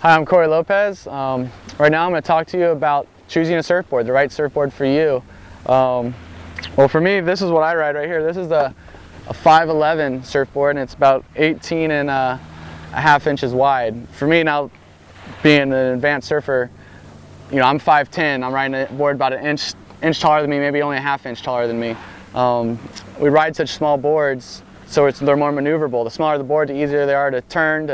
Hi, I'm Corey Lopez. Right now I'm going to talk to you about choosing a surfboard, the right surfboard for you. Well, for me, this is what I ride right here. This is a 5'11" surfboard, and it's about 18 and a half inches wide. For me now, being an advanced surfer, you know, I'm 5'10". I'm riding a board about an inch taller than me, maybe only a half inch taller than me. We ride such small boards, so they're more maneuverable. The smaller the board, the easier they are to turn,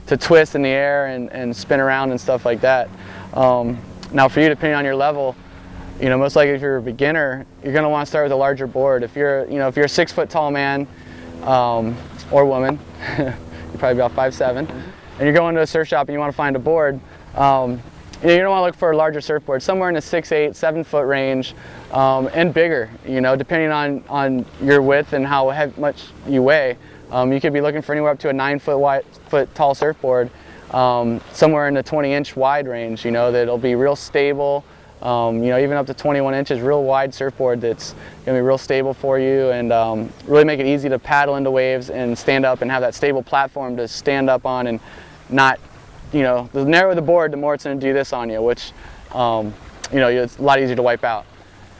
to twist in the air and spin around and stuff like that. Now for you, depending on your level, you know, most likely if you're a beginner, you're going to want to start with a larger board. If you're a 6 foot tall man or woman, you're probably about 5'7", and you're going to a surf shop and you want to find a board, you don't want to look for a larger surfboard, somewhere in the 6'8", 7 foot range, and bigger. You know, depending on your width and how much you weigh. You could be looking for anywhere up to a 9 foot tall surfboard, somewhere in the 20-inch wide range. You know, that'll be real stable. You know, even up to 21 inches, real wide surfboard that's going to be real stable for you and really make it easy to paddle into waves and stand up and have that stable platform to stand up on, and not, you know, the narrower the board, the more it's going to do this on you, which, you know, it's a lot easier to wipe out.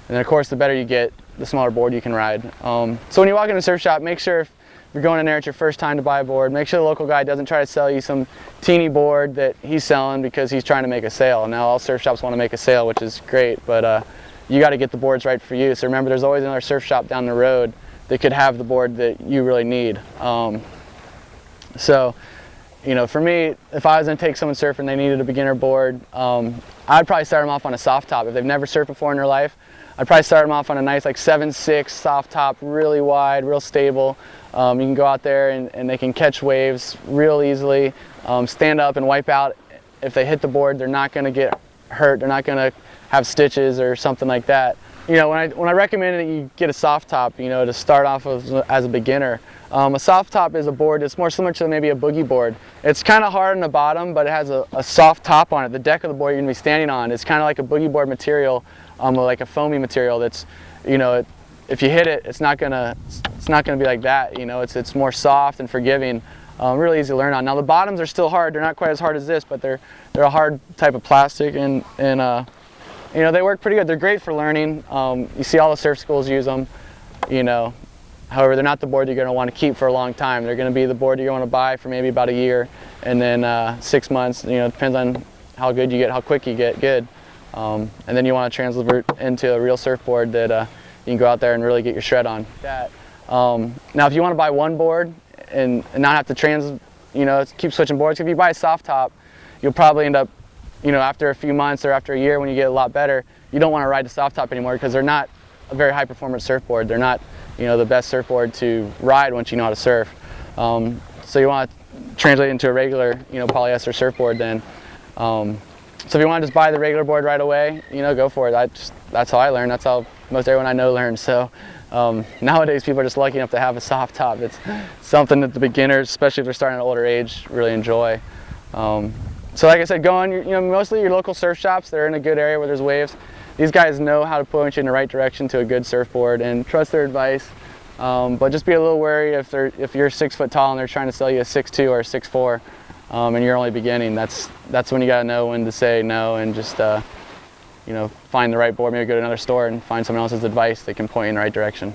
And then of course, the better you get, the smaller board you can ride. So when you walk in a surf shop, make sure, if you're going in there, it's your first time to buy a board, make sure the local guy doesn't try to sell you some teeny board that he's selling because he's trying to make a sale. Now all surf shops want to make a sale, which is great, but you got to get the boards right for you. So remember, there's always another surf shop down the road that could have the board that you really need. So, you know, for me, if I was going to take someone surfing, they needed a beginner board, I'd probably start them off on a soft top. If they've never surfed before in their life, I'd probably start them off on a nice like 7'6" soft top, really wide, real stable. You can go out there and they can catch waves real easily, stand up and wipe out. If they hit the board, they're not going to get hurt, they're not going to have stitches or something like that. You know, when I recommend that you get a soft top, you know, to start off as a beginner. A soft top is a board that's more similar to maybe a boogie board. It's kind of hard on the bottom, but it has a soft top on it. The deck of the board you're going to be standing on is kind of like a boogie board material, like a foamy material that's, you know, if you hit it, it's not gonna be like that. You know, it's more soft and forgiving, really easy to learn on. Now the bottoms are still hard. They're not quite as hard as this, but they're a hard type of plastic, and you know, they work pretty good. They're great for learning. You see all the surf schools use them. You know, however, they're not the board you're going to want to keep for a long time. They're going to be the board you're going to buy for maybe about a year, and then 6 months. You know, it depends on how good you get, how quick you get good, and then you want to transfer into a real surfboard that you can go out there and really get your shred on. Now, if you want to buy one board and not have to keep switching boards, if you buy a soft top, you'll probably end up, you know, after a few months or after a year, when you get a lot better, you don't want to ride the soft top anymore because they're not a very high performance surfboard. They're not, you know, the best surfboard to ride once you know how to surf. So you want to translate into a regular, you know, polyester surfboard then. So if you want to just buy the regular board right away, you know, go for it. That's how I learned. That's how most everyone I know learns. So nowadays people are just lucky enough to have a soft top. It's something that the beginners, especially if they're starting at an older age, really enjoy. So like I said, go on, you know, mostly your local surf shops. They're in a good area where there's waves. These guys know how to point you in the right direction to a good surfboard, and trust their advice. But just be a little wary if you're 6 foot tall and they're trying to sell you a 6'2" or a 6'4", and you're only beginning. That's when you got to know when to say no, and just you know, find the right board. Maybe go to another store and find someone else's advice that can point you in the right direction.